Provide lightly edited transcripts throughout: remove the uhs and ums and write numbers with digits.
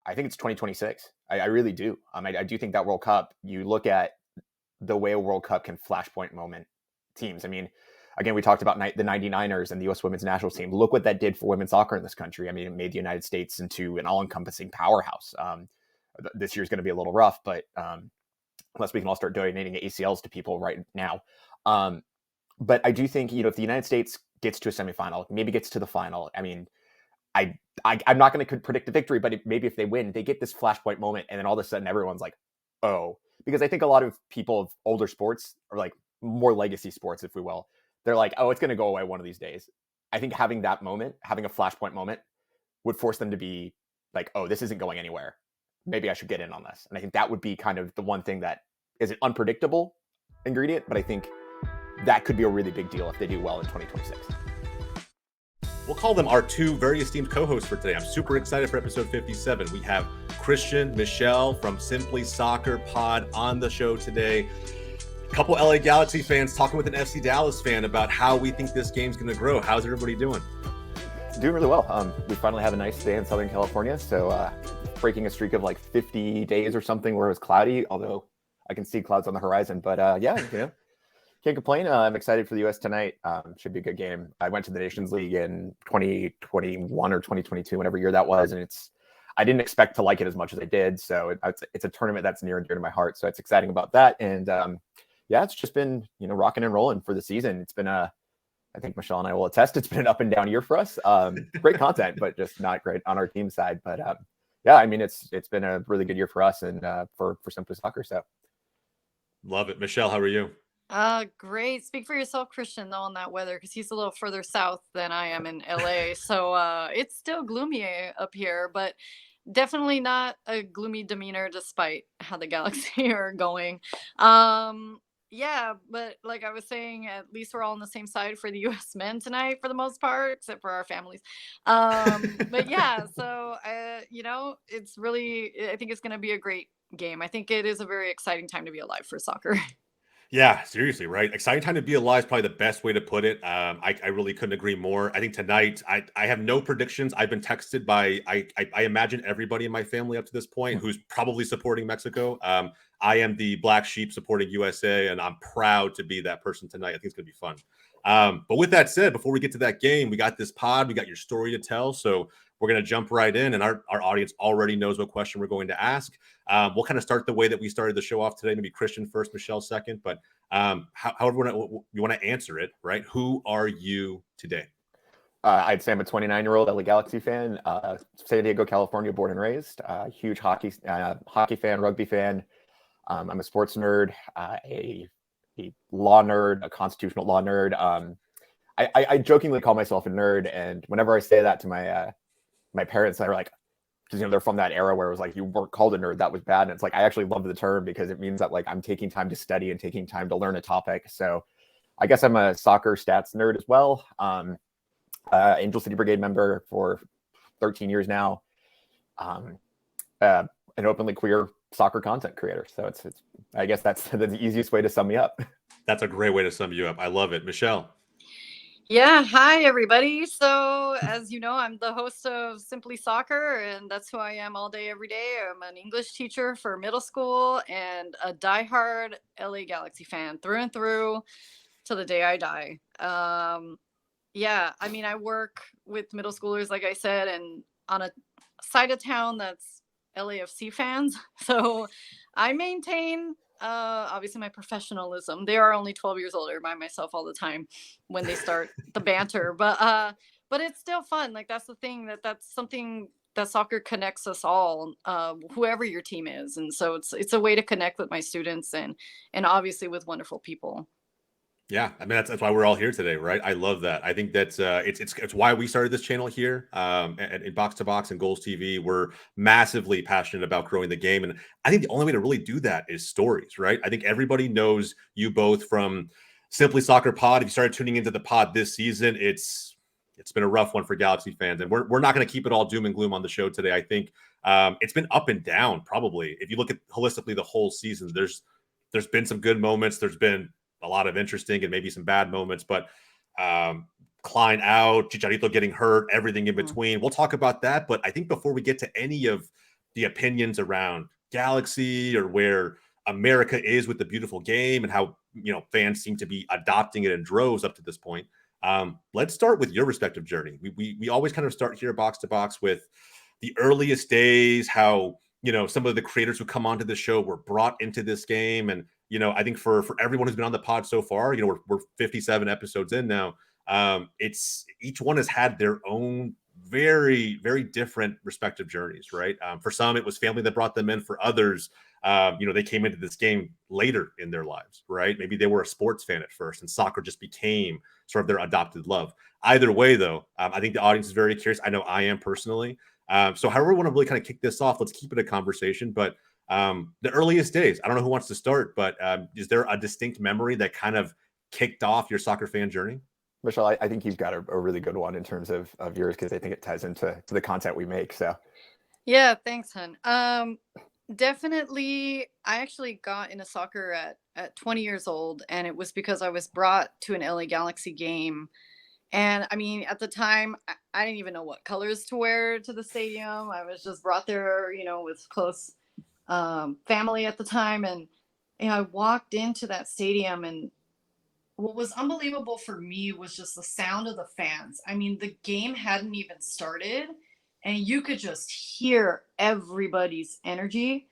I think it's 2026. I really do. I do think that World Cup, you look at the way a World Cup can flashpoint moment teams. I mean, again, we talked about the 99ers and the U.S. women's national team. Look what that did for women's soccer in this country. I mean, it made the United States into an all-encompassing powerhouse. This year's going to be a little rough, but unless we can all start donating ACLs to people right now. But I do think, if the United States gets to a semifinal, maybe gets to the final, I mean, I'm not going to predict a victory, but maybe if they win, they get this flashpoint moment, and then all of a sudden everyone's like, oh, because I think a lot of people of older sports, or like more legacy sports, if we will, they're like, oh, it's going to go away one of these days. I think having that moment, having a flashpoint moment, would force them to be like, oh, this isn't going anywhere. Maybe I should get in on this. And I think that would be kind of the one thing that is an unpredictable ingredient, but I think that could be a really big deal if they do well in 2026. We'll call them our two very esteemed co-hosts for today. I'm super excited for episode 57. We have Christian, Michelle from Simply Soccer Pod on the show today. A couple LA Galaxy fans talking with an FC Dallas fan about how we think this game's going to grow. How's everybody doing? Doing really well. We finally have a nice day in Southern California, so breaking a streak of like 50 days or something where it was cloudy, although I can see clouds on the horizon. But can't complain. I'm excited for the U.S. tonight. Should be a good game. I went to the Nations League in 2021 or 2022, whatever year that was, and I didn't expect to like it as much as I did. So it's a tournament that's near and dear to my heart. So it's exciting about that. And it's just been rocking and rolling for the season. It's been I think Michelle and I will attest, it's been an up and down year for us. Great content, but just not great on our team side. But I mean, it's been a really good year for us and for Simply Soccer. So love it. Michelle, how are you? Great. Speak for yourself, Christian, though, on that weather, because he's a little further south than I am in LA. So it's still gloomy up here, but definitely not a gloomy demeanor despite how the Galaxy are going. But like I was saying, at least we're all on the same side for the U.S. men tonight for the most part, except for our families. But yeah, so it's really, I think it's going to be a great game. I think it is a very exciting time to be alive for soccer. Yeah, seriously, right? Exciting time to be alive is probably the best way to put it. I really couldn't agree more. I think tonight, I have no predictions. I've been texted by, I imagine everybody in my family up to this point who's probably supporting Mexico. I am the black sheep supporting USA, and I'm proud to be that person tonight. I think it's going to be fun. But with that said, before we get to that game, we got this pod, we got your story to tell. So we're going to jump right in, and our audience already knows what question we're going to ask. We'll kind of start the way that we started the show off today. Maybe Christian first, Michelle second, but however you want to answer it, right? Who are you today? I'd say I'm a 29-year-old LA Galaxy fan, San Diego, California, born and raised. Huge hockey fan, rugby fan. I'm a sports nerd, a law nerd, a constitutional law nerd. I jokingly call myself a nerd, and whenever I say that to my parents, they're like, because they're from that era where it was like, you weren't called a nerd, that was bad. And it's like, I actually love the term because it means that like I'm taking time to study and taking time to learn a topic. So I guess I'm a soccer stats nerd as well. Angel City Brigade member for 13 years now. An openly queer soccer content creator. So it's I guess that's the easiest way to sum me up. That's a great way to sum you up. I love it. Michelle. Yeah, hi everybody. So as you know, I'm the host of Simply Soccer, and that's who I am all day, every day. I'm an English teacher for middle school and a diehard LA Galaxy fan through and through till the day I die. I mean, I work with middle schoolers, like I said, and on a side of town that's LAFC fans. So I maintain obviously my professionalism. They are only 12 years older by myself all the time when they start the banter, but it's still fun. Like that's the thing, that's something that soccer connects us all, whoever your team is. And so it's a way to connect with my students and obviously with wonderful people. Yeah, I mean that's why we're all here today, right? I love that. I think that's it's why we started this channel here, in Box to Box and GOLZtv. We're massively passionate about growing the game, and I think the only way to really do that is stories, right? I think everybody knows you both from Simply Soccer Pod. If you started tuning into the pod this season, it's been a rough one for Galaxy fans, and we're not going to keep it all doom and gloom on the show today. I think it's been up and down. Probably, if you look at holistically the whole season, there's been some good moments. There's been a lot of interesting and maybe some bad moments, but Klein out, Chicharito getting hurt, everything in between. We'll talk about that. But I think before we get to any of the opinions around Galaxy or where America is with the beautiful game and how, fans seem to be adopting it in droves up to this point. Let's start with your respective journey. We always kind of start here box to box with the earliest days, how, some of the creators who come onto the show were brought into this game. And, I think for everyone who's been on the pod so far, we're 57 episodes in now. It's each one has had their own very, very different respective journeys, right? For some, it was family that brought them in. For others, they came into this game later in their lives, right? Maybe they were a sports fan at first and soccer just became sort of their adopted love. Either way, though, I think the audience is very curious. I know I am personally. So however we want to really kind of kick this off, let's keep it a conversation. But the earliest days, I don't know who wants to start, but is there a distinct memory that kind of kicked off your soccer fan journey? Michelle, I think you've got a really good one in terms of yours, because I think it ties into the content we make. So yeah, thanks, hun. Definitely, I actually got into soccer at 20 years old, and it was because I was brought to an LA Galaxy game. And I mean, at the time, I didn't even know what colors to wear to the stadium. I was just brought there, with close family at the time. And I walked into that stadium, and what was unbelievable for me was just the sound of the fans. I mean, the game hadn't even started, and you could just hear everybody's energy.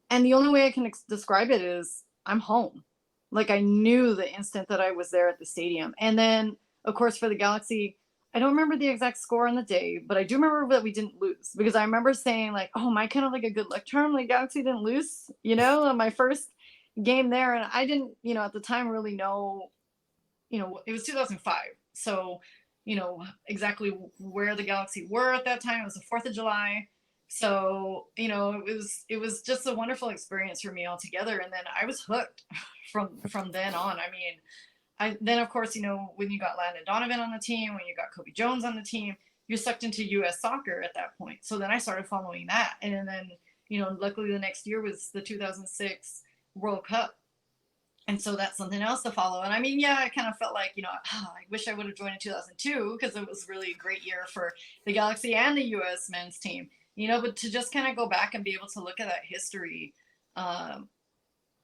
And the only way I can describe it is I'm home. Like, I knew the instant that I was there at the stadium. And then, of course, for the Galaxy, I don't remember the exact score on the day, but I do remember that we didn't lose, because I remember saying, like, oh, am I kind of like a good luck charm? Like, Galaxy didn't lose, on my first game there. And I didn't, at the time really know, it was 2005. So, exactly where the Galaxy were at that time. It was the 4th of July. So, it was just a wonderful experience for me altogether. And then I was hooked from then on. I mean, then of course, when you got Landon Donovan on the team, when you got Kobe Jones on the team, you're sucked into US soccer at that point. So then I started following that. And then, luckily the next year was the 2006 World Cup. And so that's something else to follow. And I mean, yeah, I kind of felt like, I wish I would have joined in 2002, because it was really a great year for the Galaxy and the US men's team, but to just kind of go back and be able to look at that history, and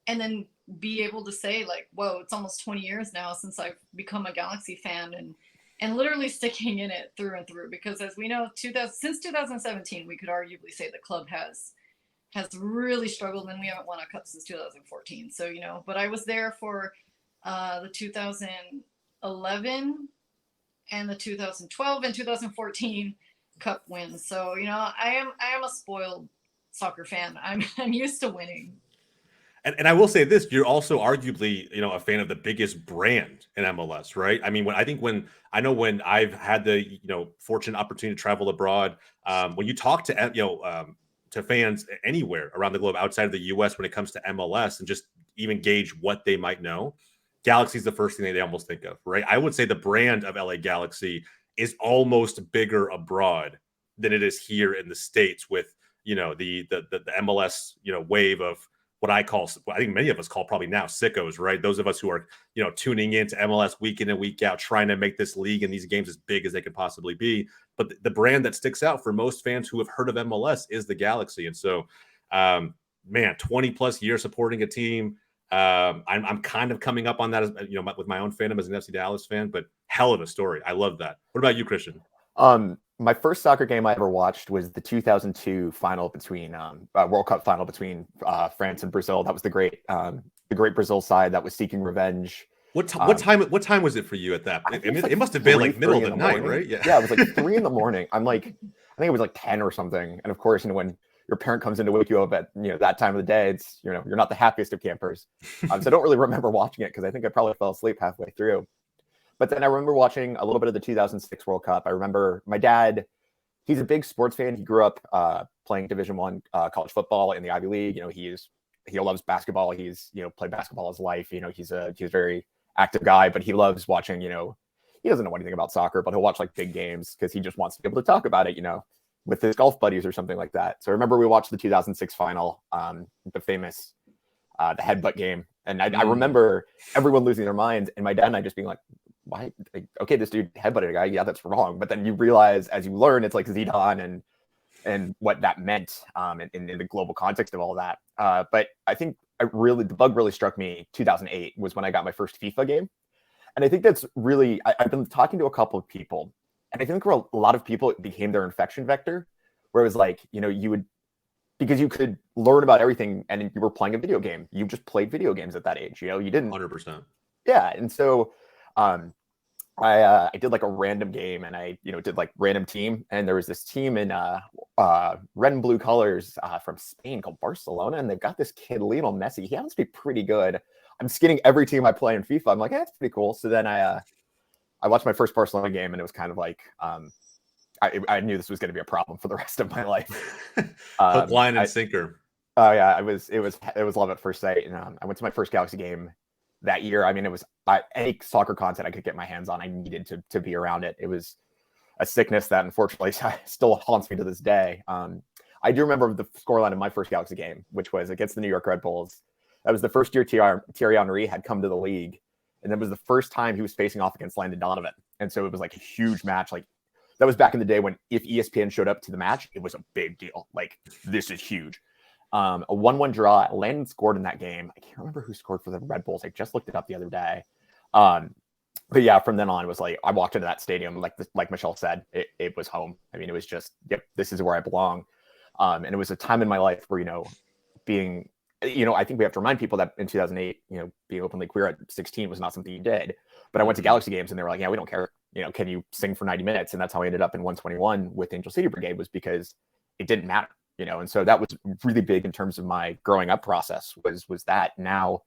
then be able to say, like, whoa, it's almost 20 years now since I've become a Galaxy fan, and literally sticking in it through and through. Because as we know, since 2017, we could arguably say the club has really struggled, and we haven't won a cup since 2014. So, but I was there for the 2011 and the 2012 and 2014 cup wins. So, I am a spoiled soccer fan. I'm used to winning. And I will say this, you're also arguably, a fan of the biggest brand in MLS, right? I mean, when I've had the, fortunate opportunity to travel abroad, when you talk to fans anywhere around the globe outside of the US when it comes to MLS, and just even gauge what they might know, Galaxy is the first thing they almost think of, right? I would say the brand of LA Galaxy is almost bigger abroad than it is here in the States, with, the MLS, wave of what I think many of us call probably now sickos, right? Those of us who are, tuning into MLS week in and week out, trying to make this league and these games as big as they could possibly be. But the brand that sticks out for most fans who have heard of MLS is the Galaxy. And so, 20 plus years supporting a team. I'm kind of coming up on that, as with my own fandom as an FC Dallas fan, but hell of a story. I love that. What about you, Christian? My first soccer game I ever watched was the 2002 final between World Cup final between France and Brazil. That was the great Brazil side that was seeking revenge. What time was it for you at that? It must have been like middle of the night, right? Yeah, it was like 3 a.m. I'm like, I think it was like 10 or something. And of course, when your parent comes in to wake you up at that time of the day, it's you're not the happiest of campers. So I don't really remember watching it, because I think I probably fell asleep halfway through. But then I remember watching a little bit of the 2006 World Cup. I remember my dad, he's a big sports fan. He grew up playing Division I college football in the Ivy League. He loves basketball. He's played basketball his life. He's a very active guy, but he loves watching. He doesn't know anything about soccer, but he'll watch like big games because he just wants to be able to talk about it, with his golf buddies or something like that. So I remember we watched the 2006 final, the famous the headbutt game, and I remember everyone losing their minds, and my dad and I just being like, why? Like, okay, this dude headbutted a guy. Yeah, that's wrong. But then you realize, as you learn, it's like Zidane and and what that meant in the global context of all that. But I think the bug really struck me 2008 was when I got my first FIFA game. And I think that's really, I've been talking to a couple of people, and I think for a lot of people, it became their infection vector, where it was like, you would, because you could learn about everything and you were playing a video game. You just played video games at that age, you didn't. 100%. Yeah. And so I did like a random game, and I did like random team, and there was this team in red and blue colors from Spain called Barcelona, and they've got this kid Lionel Messi. He happens to be pretty good. I'm skinning every team I play in FIFA. I'm like, that's pretty cool. So then I watched my first Barcelona game, and it was kind of like I knew this was going to be a problem for the rest of my life. Hook, line, and sinker. Oh yeah, it was love at first sight, and I went to my first Galaxy game that year. I mean, it was any soccer content I could get my hands on, I needed to be around it. It was a sickness that unfortunately still haunts me to this day. I do remember the scoreline of my first Galaxy game, which was against the New York Red Bulls. That was the first year Thierry Henry had come to the league, and that was the first time he was facing off against Landon Donovan. And so it was like a huge match. Like that was back in the day when if ESPN showed up to the match, it was a big deal. Like, this is huge. A 1-1 draw. Landon scored in that game. I can't remember who scored for the Red Bulls. I just looked it up the other day. But yeah, from then on, it was like I walked into that stadium, like Michelle said, it was home. I mean, it was just, yep, this is where I belong. And it was a time in my life where, being, I think we have to remind people that in 2008, being openly queer at 16 was not something you did. But I went to Galaxy games, and they were like, yeah, we don't care. Can you sing for 90 minutes? And that's how I ended up in 121 with Angel City Brigade, was because it didn't matter. And so that was really big in terms of my growing up process was that now.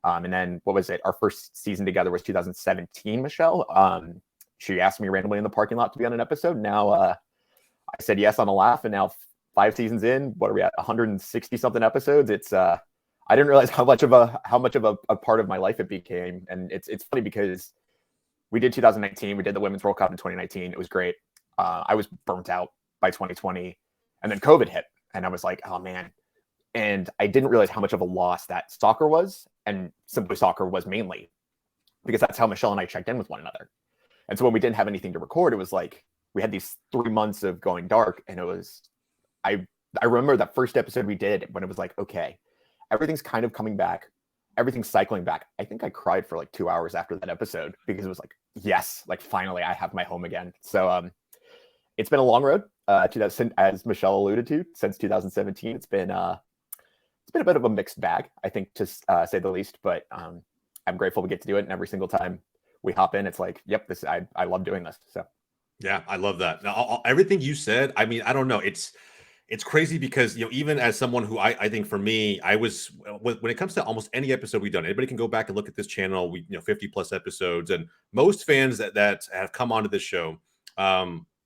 And then what was it? Our first season together was 2017, Michelle. She asked me randomly in the parking lot to be on an episode. Now I said yes on a laugh. And now 5 seasons in, what are we at? 160 something episodes. It's I didn't realize how much of a part of my life it became. And it's funny because we did 2019. We did the Women's World Cup in 2019. It was great. I was burnt out by 2020. And then COVID hit. And I was like, oh, man. And I didn't realize how much of a loss that soccer was, and Simply Soccer was mainly, because that's how Michelle and I checked in with one another. And so when we didn't have anything to record, it was like we had these 3 months of going dark. And it was, I remember that first episode we did when it was like, okay, everything's kind of coming back. Everything's cycling back. I think I cried for like 2 hours after that episode, because it was like, yes, like finally I have my home again. So it's been a long road. As Michelle alluded to, since 2017, it's been a bit of a mixed bag, I think, to say the least. But I'm grateful we get to do it, and every single time we hop in, it's like, yep, I love doing this. So yeah, I love that. Now, everything you said, I mean, I don't know, it's crazy because even as someone who I think for me, I was, when it comes to almost any episode we've done, anybody can go back and look at this channel. We 50 plus episodes, and most fans that have come onto this show,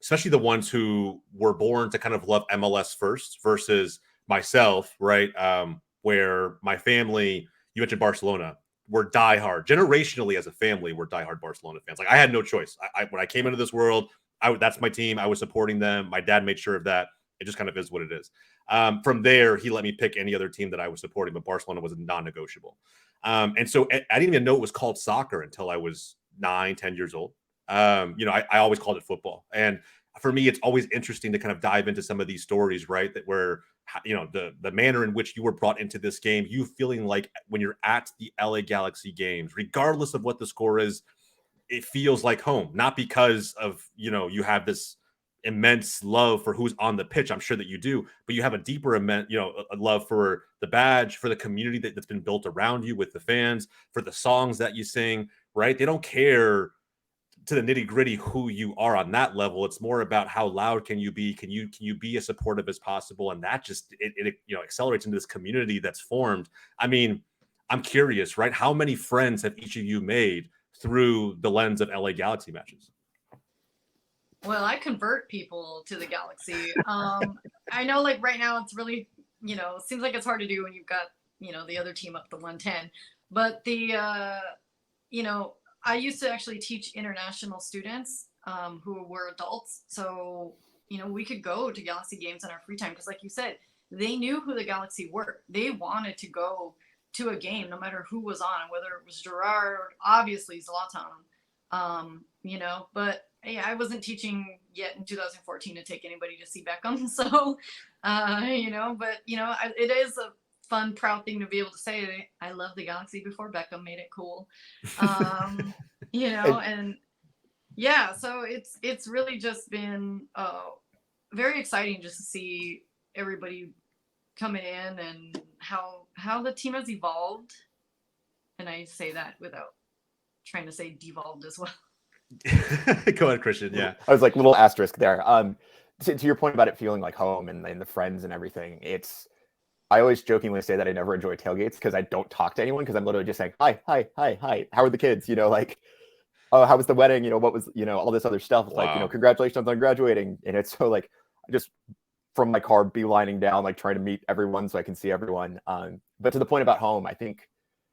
especially the ones who were born to kind of love MLS first versus myself, right? Where my family, you mentioned Barcelona, we're diehard. Generationally as a family, we're diehard Barcelona fans. Like, I had no choice. When I came into this world, that's my team. I was supporting them. My dad made sure of that. It just kind of is what it is. From there, he let me pick any other team that I was supporting, but Barcelona was non-negotiable. And so I didn't even know it was called soccer until I was 9, 10 years old. I always called it football. And for me, it's always interesting to kind of dive into some of these stories, right? That where, the manner in which you were brought into this game, you feeling like when you're at the LA Galaxy games, regardless of what the score is, it feels like home, not because of, you have this immense love for who's on the pitch. I'm sure that you do, but you have a deeper a love for the badge, for the community that's been built around you with the fans, for the songs that you sing, right? They don't care to the nitty gritty who you are on that level. It's more about how loud can you be? Can you be as supportive as possible? And that just, it accelerates into this community that's formed. I mean, I'm curious, right? How many friends have each of you made through the lens of LA Galaxy matches? Well, I convert people to the Galaxy. I know, like, right now it's really, seems like it's hard to do when you've got, the other team up the 110. But I used to actually teach international students who were adults. So, we could go to Galaxy games in our free time because, like you said, they knew who the Galaxy were. They wanted to go to a game no matter who was on, whether it was Gerard, obviously Zlatan, You know, but yeah, I wasn't teaching yet in 2014 to take anybody to see Beckham. So, you know, but you know, it is a fun, proud thing to be able to say I love the Galaxy before Beckham made it cool. You know, and yeah, so it's really just been very exciting just to see everybody coming in and how the team has evolved. And I say that without trying to say devolved as well. Go ahead, Christian. Yeah. I was like, little asterisk there. To your point about it feeling like home and the friends and everything, I always jokingly say that I never enjoy tailgates because I don't talk to anyone because I'm literally just saying, hi, hi, hi, hi. How are the kids? You know, like, oh, how was the wedding? You know, what was, you know, all this other stuff. It's like, you know, congratulations on graduating. And it's so like, I just from my car beelining down, like trying to meet everyone so I can see everyone. But to the point about home, I think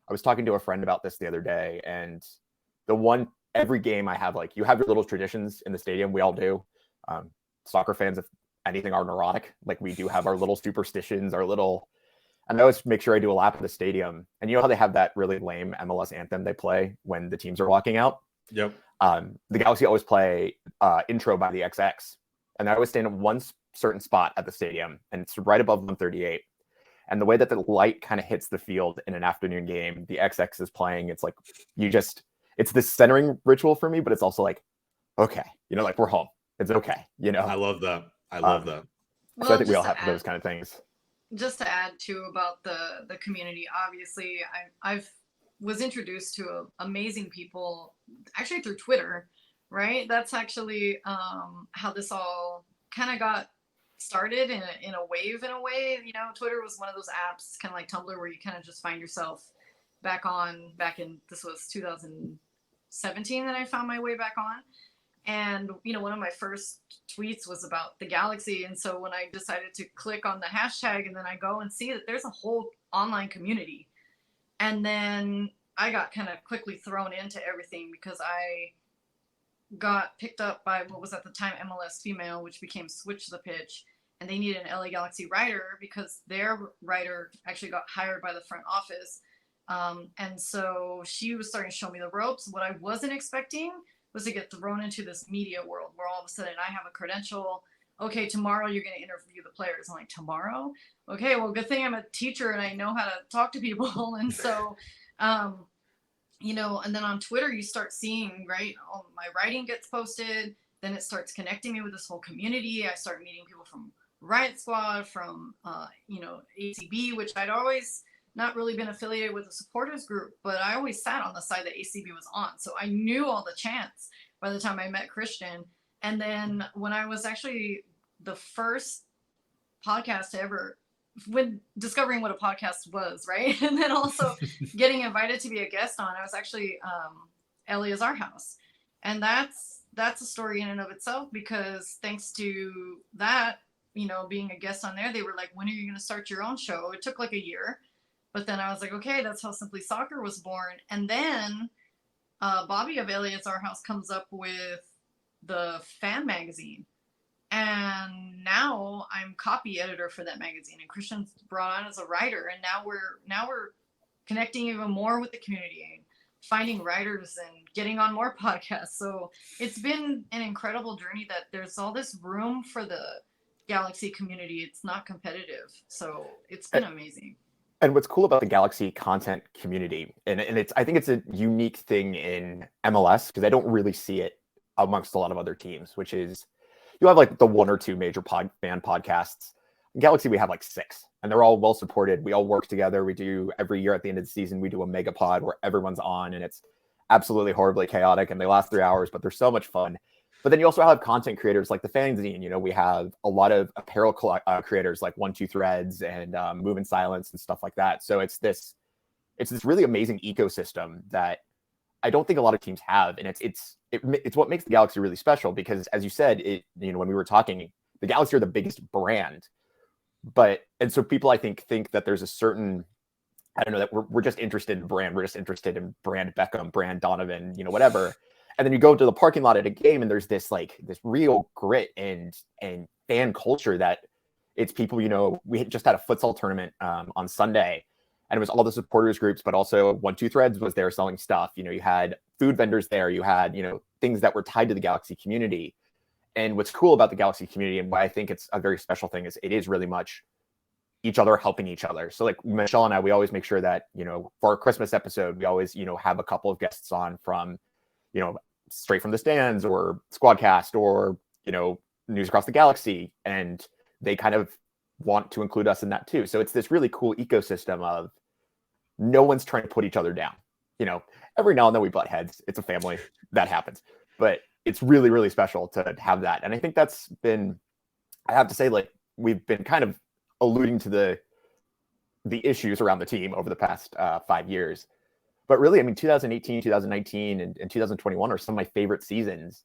I was talking to a friend about this the other day, and every game I have, like, you have your little traditions in the stadium. We all do. Soccer fans, if anything, are neurotic. Like, we do have our little superstitions, and I always make sure I do a lap of the stadium. And you know how they have that really lame MLS anthem they play when the teams are walking out? Yep. The Galaxy always play Intro by the XX. And I always stand in one certain spot at the stadium, and it's right above 138. And the way that the light kind of hits the field in an afternoon game, the XX is playing. It's like, it's this centering ritual for me, but it's also like, okay, you know, like, we're home. It's okay. You know, I love that. I love that. So I think we all have those kind of things. Just to add too about the community, obviously I've was introduced to amazing people actually through Twitter, right? That's actually how this all kind of got started in a wave in a way. You know, Twitter was one of those apps kind of like Tumblr where you kind of just find yourself back in this was 2017 that I found my way back on. And, you know, one of my first tweets was about the Galaxy. And so when I decided to click on the hashtag and then I go and see that there's a whole online community. And then I got kind of quickly thrown into everything because I got picked up by what was at the time MLS Female, which became Switch the Pitch. And they needed an LA Galaxy writer because their writer actually got hired by the front office. And so she was starting to show me the ropes. What I wasn't expecting was to get thrown into this media world where all of a sudden I have a credential. Okay, tomorrow you're going to interview the players. I'm like, tomorrow? Okay, well, good thing I'm a teacher and I know how to talk to people. And so, you know, and then on Twitter, you start seeing, right, my writing gets posted. Then it starts connecting me with this whole community. I start meeting people from Riot Squad, from, you know, ACB, which I'd always not really been affiliated with a supporters group, but I always sat on the side that ACB was on. So I knew all the chants by the time I met Christian. And then when I was actually the first podcast to ever, when discovering what a podcast was, right? And then also getting invited to be a guest on, I was actually Eleazar House. And that's a story in and of itself, because thanks to that, you know, being a guest on there, they were like, when are you going to start your own show? It took like a year. But then I was like, okay, that's how Simply Soccer was born. And then Bobby of Eleazar House comes up with the fan magazine. And now I'm copy editor for that magazine. And Christian's brought on as a writer. And now we're connecting even more with the community and finding writers and getting on more podcasts. So it's been an incredible journey that there's all this room for the Galaxy community. It's not competitive. So it's been amazing. And what's cool about the Galaxy content community, and I think it's a unique thing in MLS because I don't really see it amongst a lot of other teams, which is you have like the one or two major fan podcasts. In Galaxy, we have like 6, and they're all well supported. We all work together. We do every year at the end of the season, we do a mega pod where everyone's on, and it's absolutely horribly chaotic, and they last 3 hours, but they're so much fun. But then you also have content creators like the Fanzine. You know, we have a lot of apparel creators like 1-2 Threads and Move in Silence and stuff like that. So it's this really amazing ecosystem that I don't think a lot of teams have, and it's what makes the Galaxy really special because, as you said, when we were talking, the Galaxy are the biggest brand, and so people I think that there's a certain, I don't know, that we're just interested in brand. We're just interested in brand Beckham, brand Donovan, whatever. And then you go to the parking lot at a game and there's this real grit and fan culture that it's people, we just had a futsal tournament on Sunday And it was all the supporters groups, but also 1-2 Threads was there selling stuff. You had food vendors there. You had, things that were tied to the Galaxy community. And what's cool about the Galaxy community and why I think it's a very special thing is it is really much each other helping each other. So like Michelle and I, we always make sure that, for our Christmas episode, we always, have a couple of guests on from, straight from the stands or Squadcast or, News Across the Galaxy. And they kind of want to include us in that too. So it's this really cool ecosystem of no one's trying to put each other down. Every now and then we butt heads. It's a family. That happens. But it's really, really special to have that. And I think that's been, I have to say, like, we've been kind of alluding to the issues around the team over the past 5 years. But really, I mean, 2018, 2019, and 2021 are some of my favorite seasons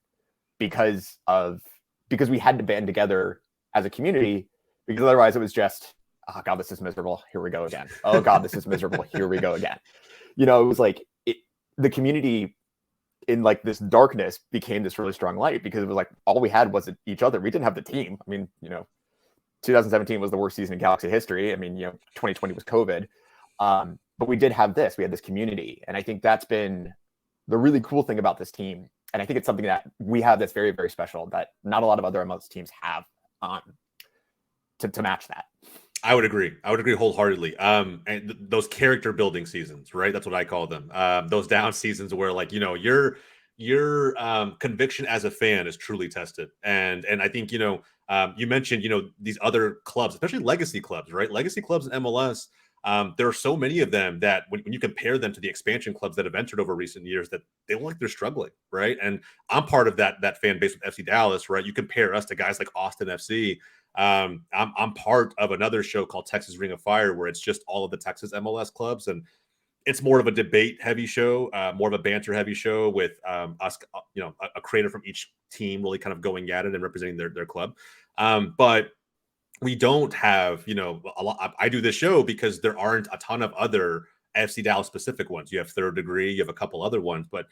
because we had to band together as a community, because otherwise it was just, oh God, this is miserable. Here we go again. Oh God, this is miserable. Here we go again. It was like the community in like this darkness became this really strong light, because it was like all we had was each other. We didn't have the team. I mean, 2017 was the worst season in Galaxy history. I mean, 2020 was COVID. But we did have this. We had this community. And I think that's been the really cool thing about this team. And I think it's something that we have that's very, very special that not a lot of other MLS teams have to match that. I would agree. I would agree wholeheartedly. And those character building seasons, right? That's what I call them. Those down seasons where, like, your conviction as a fan is truly tested. And I think, you mentioned, these other clubs, especially legacy clubs, right? Legacy clubs in MLS. There are so many of them that when you compare them to the expansion clubs that have entered over recent years, that they look like they're struggling, right? And I'm part of that fan base with FC Dallas, right? You compare us to guys like Austin FC. I'm part of another show called Texas Ring of Fire, where it's just all of the Texas MLS clubs, and it's more of a debate heavy show, more of a banter heavy show with us, a creator from each team really kind of going at it and representing their club. But we don't have, a lot. I do this show because there aren't a ton of other FC Dallas specific ones. You have Third Degree, you have a couple other ones, but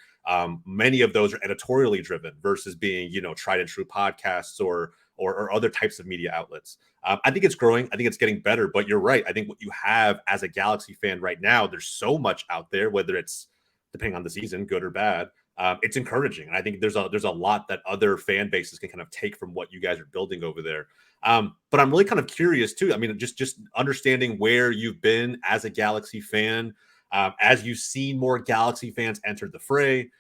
many of those are editorially driven versus being, tried and true podcasts or other types of media outlets. I think it's growing. I think it's getting better, but you're right. I think what you have as a Galaxy fan right now, there's so much out there, whether it's, depending on the season, good or bad. It's encouraging. And I think there's a lot that other fan bases can kind of take from what you guys are building over there. But I'm really kind of curious too. I mean, just understanding where you've been as a Galaxy fan, as you've seen more Galaxy fans enter the fray.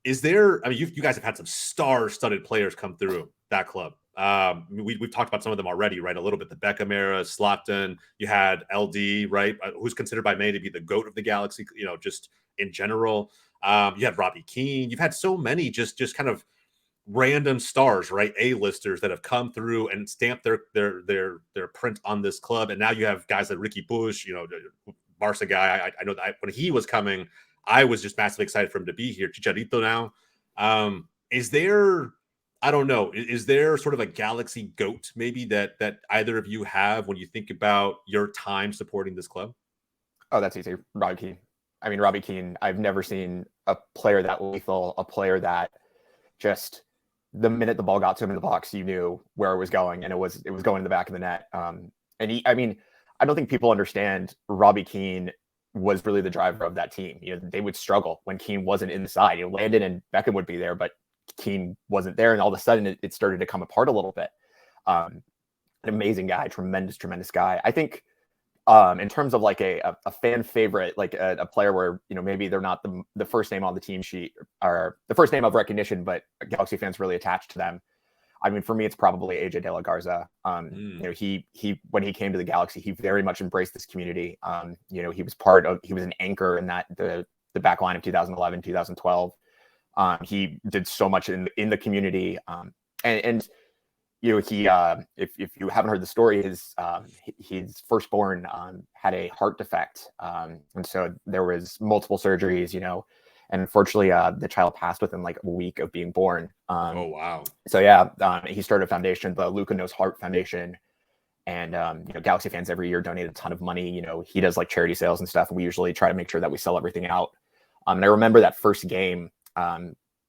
Is there, I mean, you guys have had some star-studded players come through that club. We've talked about some of them already, right? A little bit, the Beckham era, Slotton. You had LD, right? Who's considered by many to be the GOAT of the Galaxy, just in general. You had Robbie Keane. You've had so many just kind of random stars, right? A-listers that have come through and stamped their print on this club. And now you have guys like Ricky Bush, Barca guy. I know that when he was coming, I was just massively excited for him to be here. Chicharito now. Is there, I don't know, is there sort of a Galaxy GOAT maybe that either of you have when you think about your time supporting this club? Oh, that's easy. Robbie Keane. I mean, Robbie Keane, I've never seen a player that lethal, a player that just the minute the ball got to him in the box, you knew where it was going, and it was going in the back of the net. And I don't think people understand Robbie Keane was really the driver of that team. They would struggle when Keane wasn't in the side. Landon and Beckham would be there, but Keane wasn't there, and all of a sudden it started to come apart a little bit. An amazing guy, tremendous guy. I think in terms of like a fan favorite, like a player where maybe they're not the first name on the team sheet or the first name of recognition, but Galaxy fans really attached to them. I mean, for me, it's probably AJ De La Garza. He when he came to the Galaxy, he very much embraced this community. He was an anchor in that the back line of 2011, 2012. He did so much in the community. And he if you haven't heard the story, his firstborn had a heart defect, and so there was multiple surgeries, and unfortunately the child passed within like a week of being born. Oh wow. So yeah, he started a foundation, the Luca Knows Heart Foundation, and Galaxy fans every year donate a ton of money. He does like charity sales and stuff, and we usually try to make sure that we sell everything out. And I remember that first game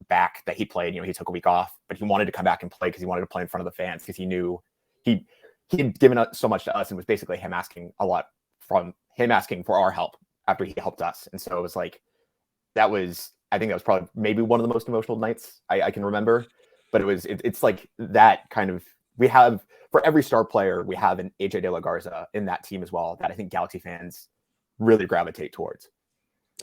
back that he played, he took a week off, but he wanted to come back and play because he wanted to play in front of the fans, because he knew he had given up so much to us, and it was basically him asking a lot from him asking for our help after he helped us. And so it was like, I think that was probably maybe one of the most emotional nights I can remember. But it's like that kind of, we have, for every star player, we have an AJ De La Garza in that team as well that I think Galaxy fans really gravitate towards.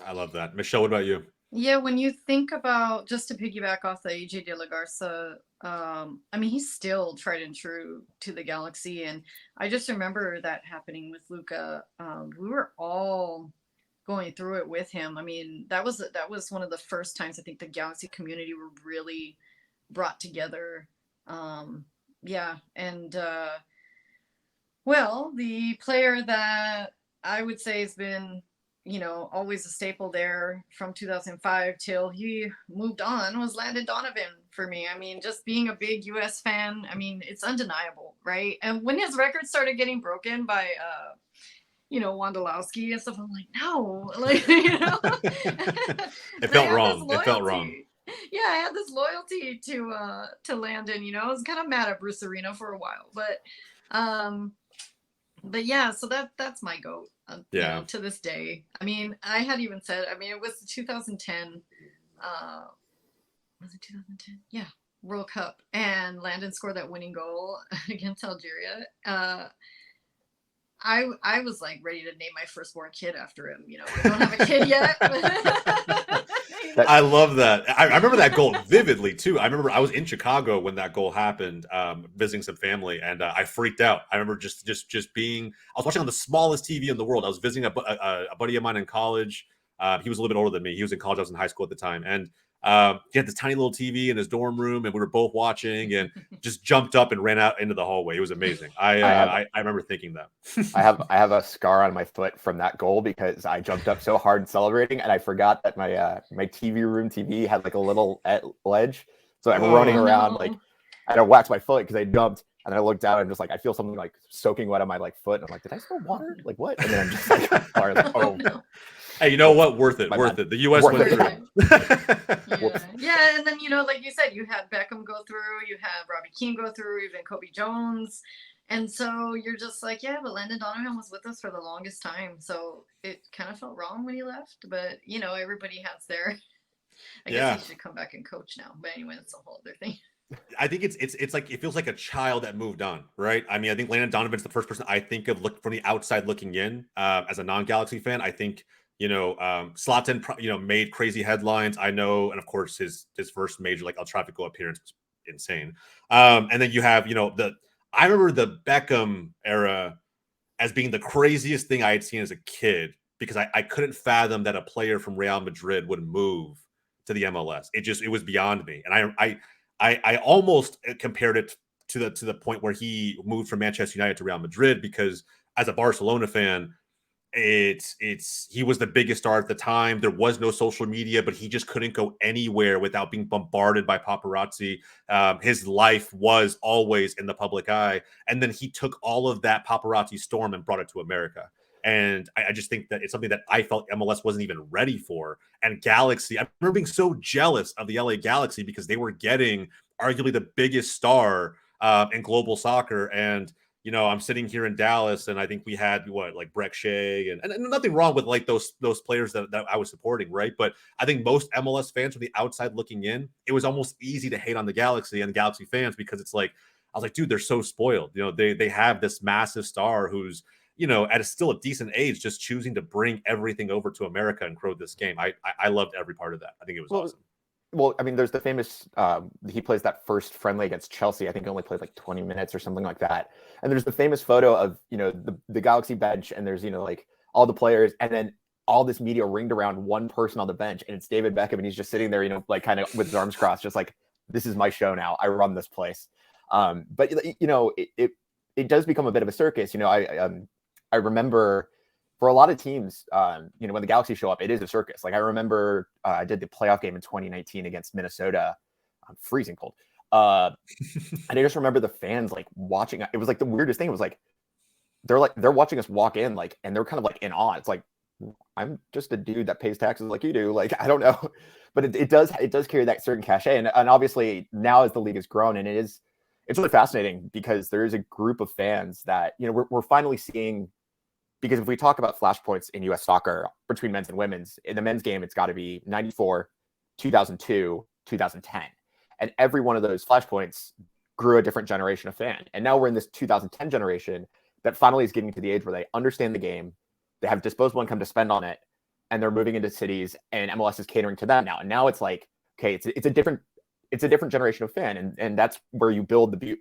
I love that. Michelle, what about you? Yeah, when you think about, just to piggyback off the AJ De La Garza, I mean, he's still tried and true to the Galaxy, and I just remember that happening with Luka. We were all going through it with him. I mean, that was one of the first times I think the Galaxy community were really brought together. Yeah, and well, the player that I would say has been, always a staple there from 2005 till he moved on was Landon Donovan for me. I mean, just being a big US fan, I mean, it's undeniable, right? And when his record started getting broken by Wondolowski and stuff, I'm like, no, like, It felt wrong. It felt wrong. Yeah, I had this loyalty to Landon, I was kind of mad at Bruce Arena for a while, but yeah, so that's my GOAT. To this day. I mean, I had even said, I mean, it was 2010. Was it 2010? Yeah, World Cup, and Landon scored that winning goal against Algeria. I was like ready to name my firstborn kid after him. I don't have a kid yet. I love that. I remember that goal vividly too. I remember I was in Chicago when that goal happened, visiting some family, and I freaked out. I remember just being. I was watching on the smallest TV in the world. I was visiting a buddy of mine in college. He was a little bit older than me. He was in college. I was in high school at the time, and he had this tiny little TV in his dorm room, and we were both watching, and just jumped up and ran out into the hallway. It was amazing. I remember thinking that. I have a scar on my foot from that goal because I jumped up so hard celebrating, and I forgot that my TV room TV had like a little ledge, so I'm running around like I don't wax my foot because I jumped, and then I looked down and just like I feel something like soaking wet on my like foot, and I'm like, did I spill water? Like what? And then I'm just like, oh no. Hey, you know what? Worth it. The U.S. went through. Yeah, and then like you said, you had Beckham go through, you had Robbie Keane go through, even Kobe Jones, and so you're just like, yeah, but Landon Donovan was with us for the longest time, so it kind of felt wrong when he left. But everybody has their. I guess he should come back and coach now. But anyway, that's a whole other thing. I think it's like it feels like a child that moved on, right? I mean, I think Landon Donovan's the first person I think of from the outside looking in as a non-Galaxy fan. I think. Zlatan, made crazy headlines. I know, and of course his first major like El Tráfico appearance was insane. And then you have, I remember the Beckham era as being the craziest thing I had seen as a kid because I couldn't fathom that a player from Real Madrid would move to the MLS. It was beyond me, and I almost compared it to the point where he moved from Manchester United to Real Madrid because as a Barcelona fan. He was the biggest star at the time. There was no social media, but he just couldn't go anywhere without being bombarded by paparazzi. His life was always in the public eye. And then he took all of that paparazzi storm and brought it to America. And I just think that it's something that I felt MLS wasn't even ready for. And Galaxy, I remember being so jealous of the LA Galaxy because they were getting arguably the biggest star in global soccer. And I'm sitting here in Dallas, and I think we had like Breck Shea, and nothing wrong with like those players that I was supporting, right? But I think most MLS fans from the outside looking in, it was almost easy to hate on the Galaxy and the Galaxy fans because it's like I was like, dude, they're so spoiled. They have this massive star who's at still a decent age, just choosing to bring everything over to America and grow this game. I loved every part of that. I think it was awesome. Well, I mean, there's the famous, he plays that first friendly against Chelsea. I think he only played like 20 minutes or something like that. And there's the famous photo of, the Galaxy bench, and there's, like all the players, and then all this media ringed around one person on the bench, and it's David Beckham, and he's just sitting there, like kind of with his arms crossed, just like, this is my show now. I run this place. But it does become a bit of a circus. I remember for a lot of teams, when the Galaxy show up, it is a circus. Like I remember I did the playoff game in 2019 against Minnesota. I'm freezing cold. And I just remember the fans like watching. It was like the weirdest thing. It was like they're watching us walk in, like, and they're kind of like in awe. It's like, I'm just a dude that pays taxes like you do. Like, I don't know, but it does carry that certain cachet. And obviously now as the league has grown, and it's really fascinating because there is a group of fans that, we're finally seeing because if we talk about flashpoints in U.S. soccer between men's and women's, in the men's game, it's got to be 94, 2002, 2010. And every one of those flashpoints grew a different generation of fan. And now we're in this 2010 generation that finally is getting to the age where they understand the game, they have disposable income to spend on it, and they're moving into cities, and MLS is catering to them now. And now it's like, okay, it's a different generation of fan, and that's where you build the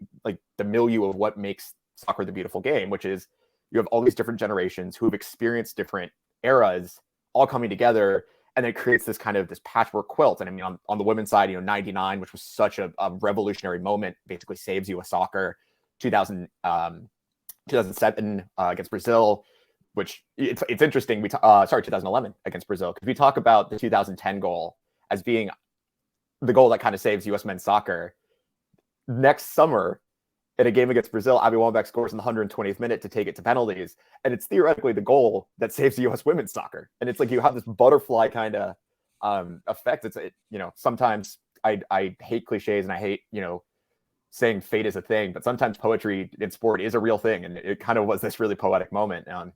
milieu of what makes soccer the beautiful game, which is you have all these different generations who have experienced different eras all coming together, and it creates this kind of this patchwork quilt. And I mean, on the women's side, 99, which was such a revolutionary moment, basically saves U.S. soccer. 2007 against Brazil, which it's interesting. 2011 against Brazil, because we talk about the 2010 goal as being the goal that kind of saves U.S. men's soccer. Next summer, in a game against Brazil, Abby Wambach scores in the 120th minute to take it to penalties, and it's theoretically the goal that saves U.S. women's soccer. And it's like you have this butterfly kind of effect. Sometimes I hate cliches and I hate saying fate is a thing, but sometimes poetry in sport is a real thing, and it kind of was this really poetic moment. I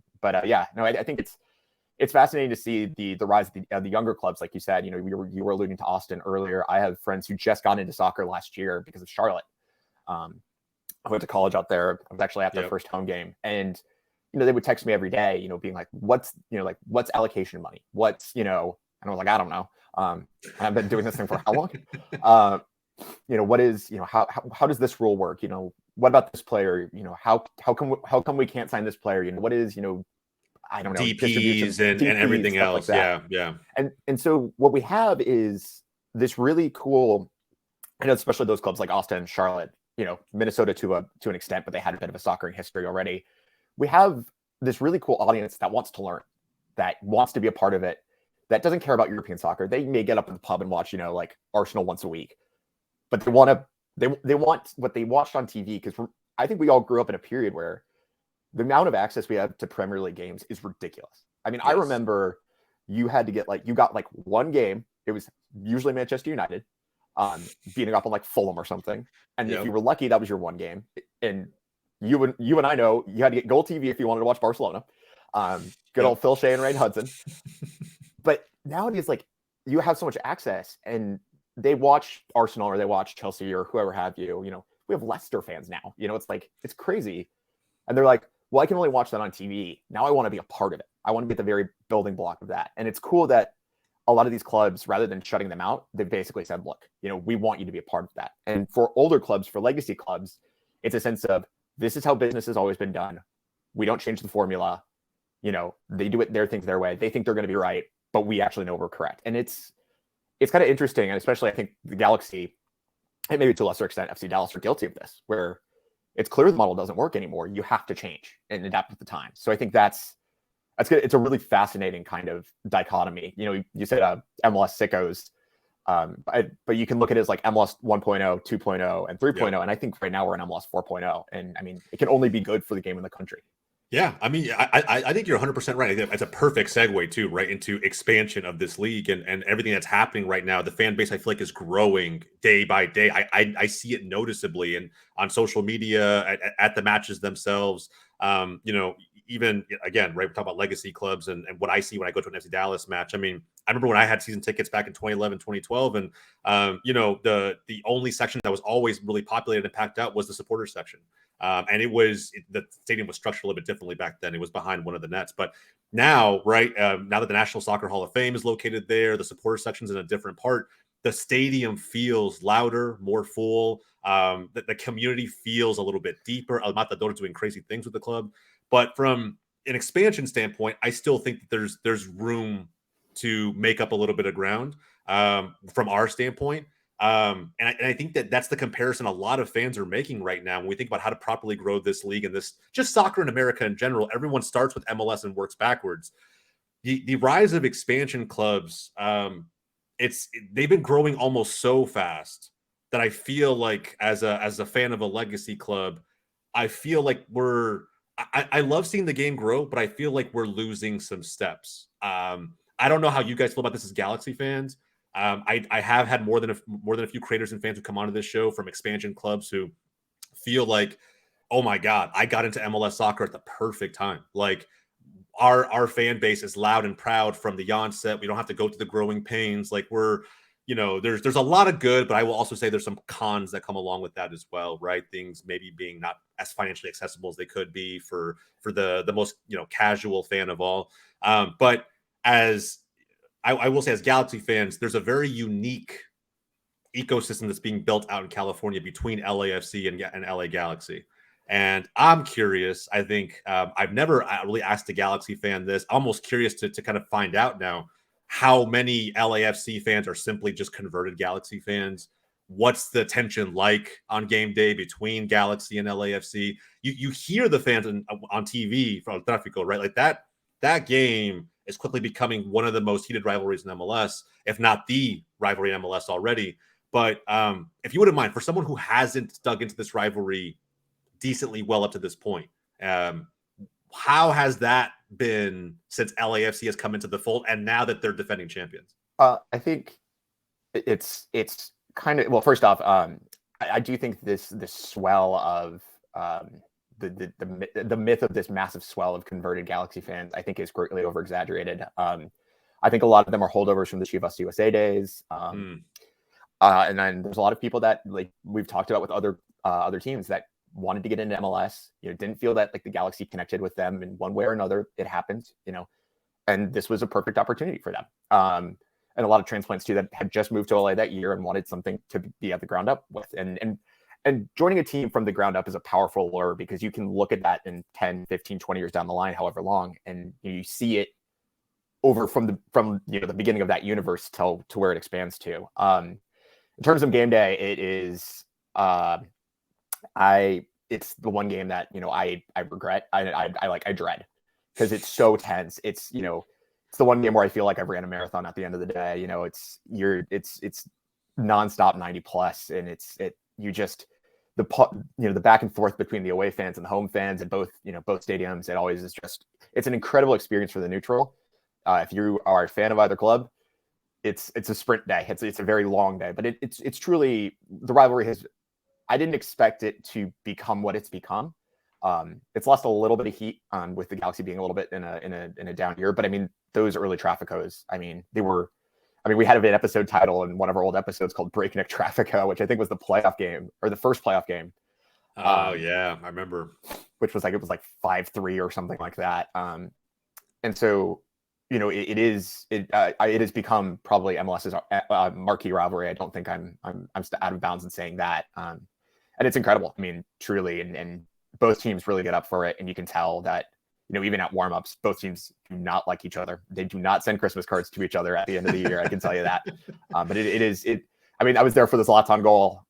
think it's fascinating to see the rise of the younger clubs, like you said. You were alluding to Austin earlier. I have friends who just got into soccer last year because of Charlotte. I went to college out there. I was actually at their first home game, and they would text me every day, being like, what's allocation money? What's and I was like, I don't know. I've been doing this thing for how long? What is how does this rule work? What about this player? How come we can't sign this player? What is I don't know, DPs and everything else. Like yeah. And so what we have is this really cool, especially those clubs like Austin, Charlotte, Minnesota to an extent, but they had a bit of a soccer history already. We have this really cool audience that wants to learn, that wants to be a part of it, that doesn't care about European soccer. They may get up in the pub and watch, like Arsenal once a week, but they want what they watched on TV, because I think we all grew up in a period where the amount of access we have to Premier League games is ridiculous. I mean, yes. I remember you had to get you got one game. It was usually Manchester United beating up on Fulham or something. And if you were lucky, that was your one game. And you and I know you had to get GOLZtv if you wanted to watch Barcelona. Good old Phil Shea and Ray Hudson. But nowadays, you have so much access, and they watch Arsenal or they watch Chelsea or whoever have you. We have Leicester fans now. It's crazy. And they're like, well, I can only watch that on TV. Now I want to be a part of it. I want to be at the very building block of that. And it's cool that a lot of these clubs, rather than shutting them out, they've basically said, look, we want you to be a part of that. And for older clubs, for legacy clubs, it's a sense of, this is how business has always been done. We don't change the formula. They do it, their things their way. They think they're going to be right, but we actually know we're correct. And it's kind of interesting. And especially I think the Galaxy, and maybe to a lesser extent, FC Dallas, are guilty of this, where it's clear the model doesn't work anymore. You have to change and adapt with the time. So I think that's good. It's a really fascinating kind of dichotomy. You said MLS sickos, but you can look at it as MLS 1.0, 2.0, and 3.0. Yeah. And I think right now we're in MLS 4.0. And I mean, it can only be good for the game in the country. Yeah, I mean, I think you're 100% right. It's a perfect segue too, right, into expansion of this league and everything that's happening right now. The fan base, I feel like, is growing day by day. I see it noticeably, and on social media, at the matches themselves. Even again, right, we're talking about legacy clubs and what I see when I go to an FC Dallas match. I mean, I remember when I had season tickets back in 2011, 2012, and the only section that was always really populated and packed out was the supporters section. And the stadium was structured a little bit differently back then. It was behind one of the nets. But now, right, now that the National Soccer Hall of Fame is located there, the supporter section's in a different part. The stadium feels louder, more full. The community feels a little bit deeper. Matador doing crazy things with the club. But from an expansion standpoint, I still think that there's room to make up a little bit of ground from our standpoint. And I think that's the comparison a lot of fans are making right now when we think about how to properly grow this league and this just soccer in America in general. Everyone starts with MLS and works backwards. The rise of expansion clubs, they've been growing almost so fast that I feel like as a fan of a legacy club, I feel like I love seeing the game grow, but I feel like we're losing some steps. I don't know how you guys feel about this as Galaxy fans. I have had more than a few creators and fans who come onto this show from expansion clubs who feel like, oh my God, I got into MLS soccer at the perfect time. our fan base is loud and proud from the onset. We don't have to go through the growing pains. Like we're, there's a lot of good, but I will also say there's some cons that come along with that as well, right? Things maybe being not as financially accessible as they could be for the most casual fan of all. But as I will say, as Galaxy fans, there's a very unique ecosystem that's being built out in California between LAFC and LA Galaxy. And I'm curious. I think I've never really asked a Galaxy fan this. I'm almost curious to kind of find out now how many LAFC fans are simply just converted Galaxy fans. What's the tension like on game day between Galaxy and LAFC? You hear the fans on TV from Tráfico, right? Like that game is quickly becoming one of the most heated rivalries in MLS, if not the rivalry in MLS already. But if you wouldn't mind, for someone who hasn't dug into this rivalry decently well up to this point, how has that been since LAFC has come into the fold and now that they're defending champions? I think it's kind of, well, first off, I do think this swell of the myth of this massive swell of converted Galaxy fans, I think, is greatly over exaggerated. I think a lot of them are holdovers from the Chivas USA days. And then there's a lot of people that, like we've talked about with other teams, that wanted to get into MLS, didn't feel that like the Galaxy connected with them in one way or another. It happened, and this was a perfect opportunity for them. And a lot of transplants too that had just moved to LA that year and wanted something to be at the ground up with. And joining a team from the ground up is a powerful lure, because you can look at that in 10, 15, 20 years down the line, however long, and you see it over from the beginning of that universe to where it expands to. In terms of game day, it is it's the one game that I regret. I dread, because it's so tense. It's it's the one game where I feel like I've ran a marathon at the end of the day. It's nonstop 90 plus, and the back and forth between the away fans and the home fans and both stadiums. It always is it's an incredible experience for the neutral. If you are a fan of either club, it's a sprint day. It's a very long day, but it's truly, the rivalry I didn't expect it to become what it's become. It's lost a little bit of heat with the Galaxy being a little bit in a down year, but I mean, those early Trafficos, we had an episode title in one of our old episodes called Breakneck Traffico, which I think was the playoff game, or the first playoff game. Oh yeah, I remember. Which was like 5-3 or something like that. And so it has become probably MLS's marquee rivalry. I don't think I'm out of bounds in saying that. And it's incredible. I mean, truly, and both teams really get up for it, and you can tell that even at warm-ups, both teams do not like each other. They do not send Christmas cards to each other at the end of the year. I can tell you that. But I was there for the Zlatan goal.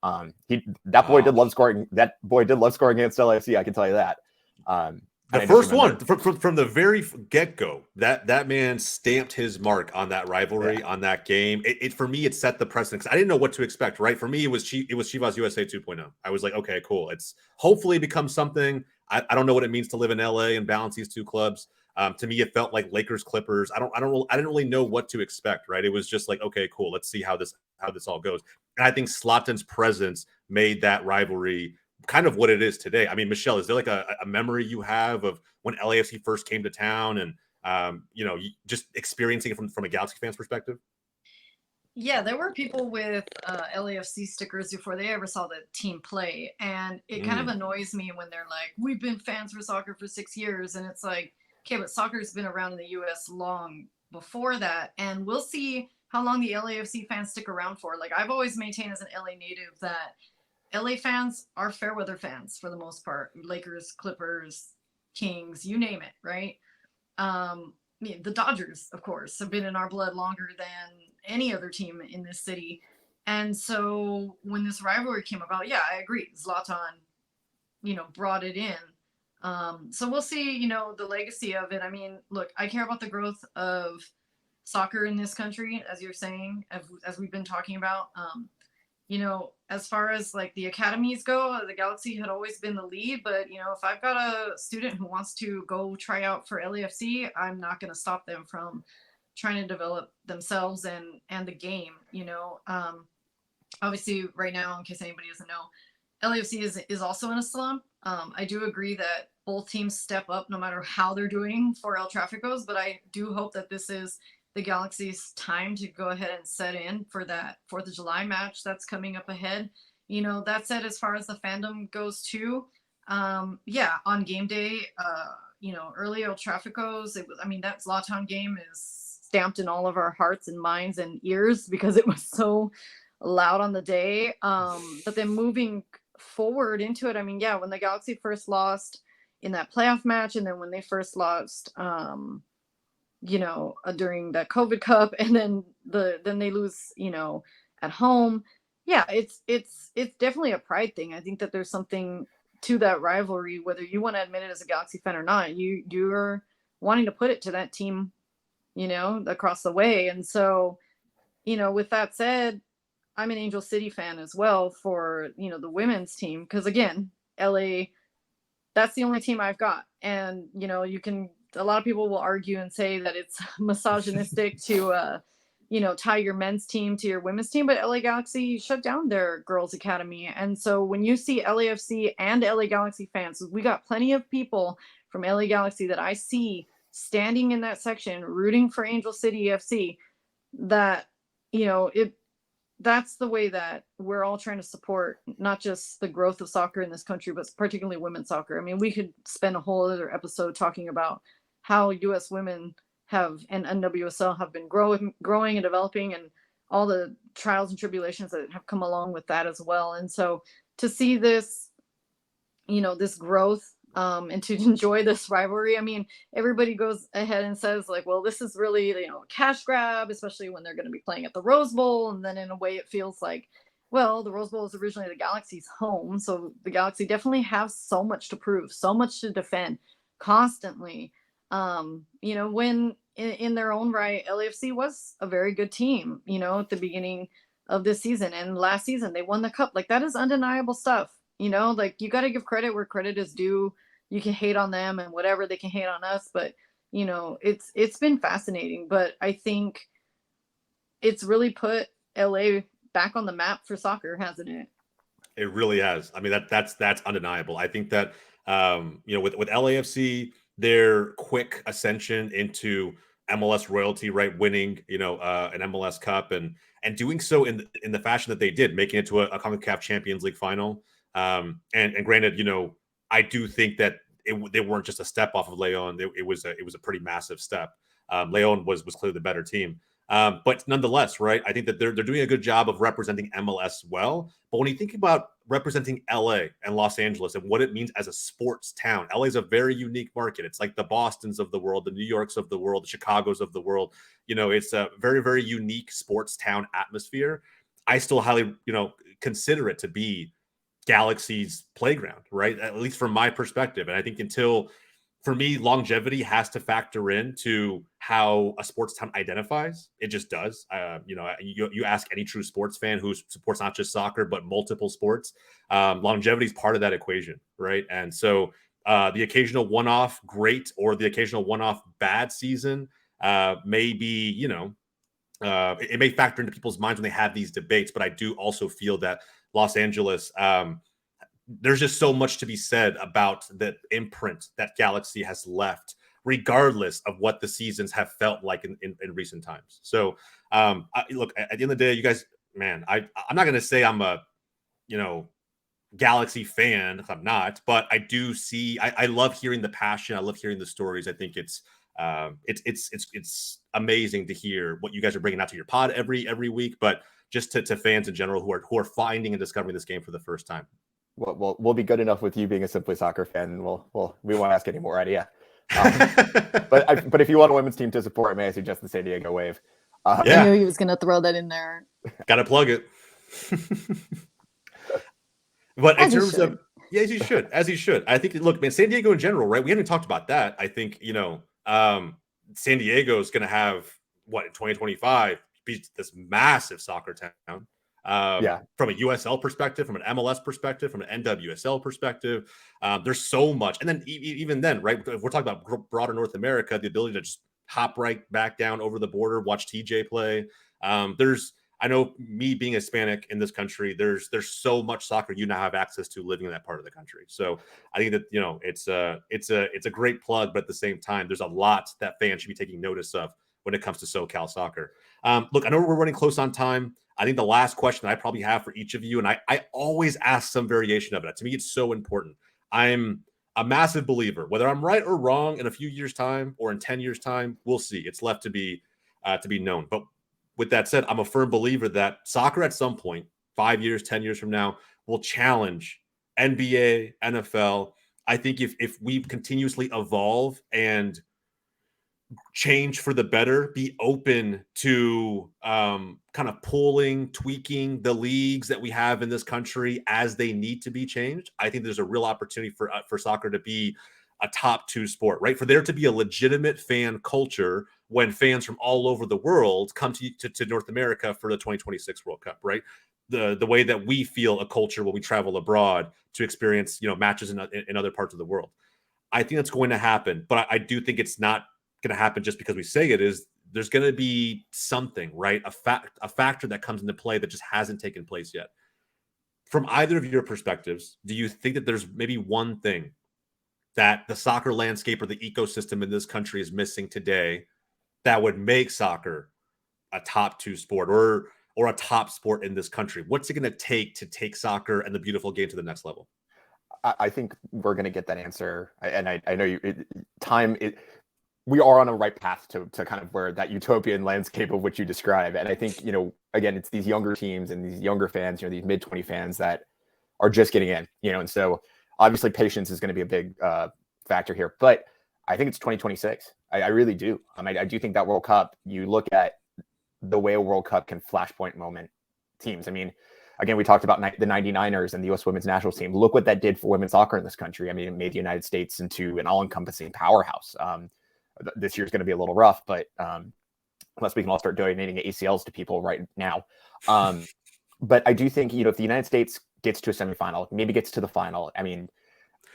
That boy did love scoring. That boy did love scoring against LAFC. I can tell you that. The first one from the very get-go, that man stamped his mark on that rivalry, on that game. It for me, it set the precedent, because I didn't know what to expect. Right, for me, it was Chivas USA 2.0. I was like, okay, cool. It's hopefully become something. I don't know what it means to live in LA and balance these two clubs. To me, it felt like Lakers Clippers. I didn't really know what to expect. Right, it was just like, okay, cool. Let's see how this all goes. And I think Zlatan's presence made that rivalry kind of what it is today. I mean, Michelle, is there like a memory you have of when LAFC first came to town, and just experiencing it from a Galaxy fan's perspective? Yeah, there were people with LAFC stickers before they ever saw the team play, and it kind of annoys me when they're like, "We've been fans for soccer for 6 years," and it's like, okay, but soccer's been around in the U.S. long before that, and we'll see how long the LAFC fans stick around for. Like, I've always maintained as an LA native that LA fans are fair weather fans for the most part. Lakers, Clippers, Kings, you name it, right? The Dodgers, of course, have been in our blood longer than any other team in this city. And so when this rivalry came about, yeah, I agree. Zlatan, brought it in. So we'll see, the legacy of it. I mean, look, I care about the growth of soccer in this country, as you're saying, as we've been talking about. As far as like the academies go, the Galaxy had always been the lead, but if I've got a student who wants to go try out for LAFC, I'm not going to stop them from trying to develop themselves and the game. Obviously right now, in case anybody doesn't know, LAFC is also in a slump. I do agree that both teams step up no matter how they're doing for El Tráficos, but I do hope that this is the Galaxy's time to go ahead and set in for that 4th of July match that's coming up ahead. That said, as far as the fandom goes too, yeah, on game day, early El Tráficos, that Zlatan game is stamped in all of our hearts and minds and ears because it was so loud on the day. But then moving forward into it, yeah, when the Galaxy first lost in that playoff match, and then when they first lost, during that COVID Cup, and then they lose, at home. Yeah, it's definitely a pride thing. I think that there's something to that rivalry, whether you want to admit it as a Galaxy fan or not. You're wanting to put it to that team, across the way. And so, with that said, I'm an Angel City fan as well for, the women's team. Because again, LA, that's the only team I've got. And, a lot of people will argue and say that it's misogynistic to, tie your men's team to your women's team. But LA Galaxy shut down their girls' academy. And so when you see LAFC and LA Galaxy fans, we got plenty of people from LA Galaxy that I see standing in that section rooting for Angel City FC, that, that's the way that we're all trying to support not just the growth of soccer in this country, but particularly women's soccer. We could spend a whole other episode talking about how U.S. women and NWSL have been growing and developing, and all the trials and tribulations that have come along with that as well. And so to see this, this growth, and to enjoy this rivalry. Everybody goes ahead and says like, well, this is really, a cash grab, especially when they're going to be playing at the Rose Bowl. And then in a way it feels like, well, the Rose Bowl is originally the Galaxy's home. So the Galaxy definitely have so much to prove, so much to defend constantly. When in their own right, LAFC was a very good team, at the beginning of this season, and last season they won the cup. Like, that is undeniable stuff. You got to give credit where credit is due. You can hate on them and whatever, they can hate on us, but it's been fascinating. But I think it's really put LA back on the map for soccer, hasn't it? It really has. That's undeniable. I think that with LAFC, their quick ascension into MLS royalty, right, winning an MLS Cup and doing so in the fashion that they did, making it to a CONCACAF Champions League final. And granted, I do think that they weren't just a step off of Leon. It was a pretty massive step. Leon was clearly the better team. But nonetheless, right, I think that they're doing a good job of representing MLS well. But when you think about representing LA and Los Angeles and what it means as a sports town, LA is a very unique market. It's like the Bostons of the world, the New Yorks of the world, the Chicagos of the world. It's a very, very unique sports town atmosphere. I still highly, consider it to be Galaxy's playground, right? At least from my perspective. And I think for me, longevity has to factor into how a sports town identifies. It just does. You ask any true sports fan who supports not just soccer, but multiple sports, longevity is part of that equation, right? And so the occasional one-off great or the occasional one-off bad season may be, it may factor into people's minds when they have these debates. But I do also feel that Los Angeles, there's just so much to be said about the imprint that Galaxy has left, regardless of what the seasons have felt like in recent times. So, look, at the end of the day, you guys, man, I'm not going to say I'm a, Galaxy fan. I'm not, but I do see, I love hearing the passion. I love hearing the stories. I think it's amazing to hear what you guys are bringing out to your pod every week, but just to fans in general who are finding and discovering this game for the first time. We'll be good enough with you being a Simply Soccer fan. We won't ask any more out of you. But if you want a women's team to support, may I suggest the San Diego Wave? I knew he was going to throw that in there. Got to plug it. But in terms of, as you should. I think, look, man, San Diego in general, right? We haven't talked about that. I think, San Diego is going to have in 2025 be this massive soccer town. From a USL perspective, from an MLS perspective, from an NWSL perspective, there's so much. And then even then, right, if we're talking about broader North America, the ability to just hop right back down over the border, watch TJ play. I know me being Hispanic in this country, there's so much soccer you now have access to living in that part of the country. So I think that, you know, it's a great plug, but at the same time, there's a lot that fans should be taking notice of when it comes to SoCal soccer. Look, I know we're running close on time. I think the last question I probably have for each of you, and I always ask some variation of it. To me, it's so important. I'm a massive believer, whether I'm right or wrong in a few years' time or in 10 years' time, we'll see. It's left to be known. But with that said, I'm a firm believer that soccer at some point, 5 years, 10 years from now, will challenge NBA, NFL. I think if we continuously evolve and change for the better, be open to kind of pulling, tweaking the leagues that we have in this country as they need to be changed, I think there's a real opportunity for soccer to be a top 2 sport, right? For there to be a legitimate fan culture when fans from all over the world come to North America for the 2026 World Cup, right? The way that we feel a culture when we travel abroad to experience, you know, matches in other parts of the world. I think that's going to happen, but I do think it's not going to happen just because we say it is. There's going to be something, right? A factor that comes into play that just hasn't taken place yet. From either of your perspectives, do you think that there's maybe one thing that the soccer landscape or the ecosystem in this country is missing today that would make soccer a top 2 sport or a top sport in this country? What's it going to take soccer and the beautiful game to the next level? I think we're going to get that answer. I know we are on a right path to kind of where that utopian landscape of which you describe. And I think, you know, again, it's these younger teams and these younger fans, you know, these mid-20 fans that are just getting in, you know, and so obviously patience is going to be a big factor here, but I think it's 2026. I really do. I do think that World Cup, you look at the way a World Cup can flashpoint moment teams. I mean, again, we talked about the 99ers and the U.S. women's national team. Look what that did for women's soccer in this country. I mean, it made the United States into an all-encompassing powerhouse. This year's going to be a little rough, but unless we can all start donating ACLs to people right now. But I do think, you know, if the United States gets to a semifinal, maybe gets to the final, I mean,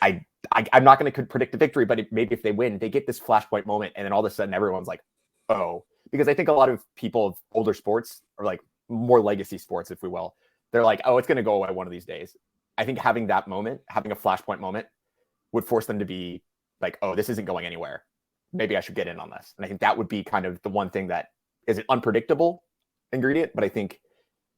I'm not going to predict a victory, but maybe if they win, they get this flashpoint moment, and then all of a sudden everyone's like, oh, because I think a lot of people of older sports are like more legacy sports, if we will. They're like, oh, it's going to go away one of these days. I think having that moment, having a flashpoint moment, would force them to be like, oh, this isn't going anywhere. Maybe I should get in on this. And I think that would be kind of the one thing that is an unpredictable ingredient, but I think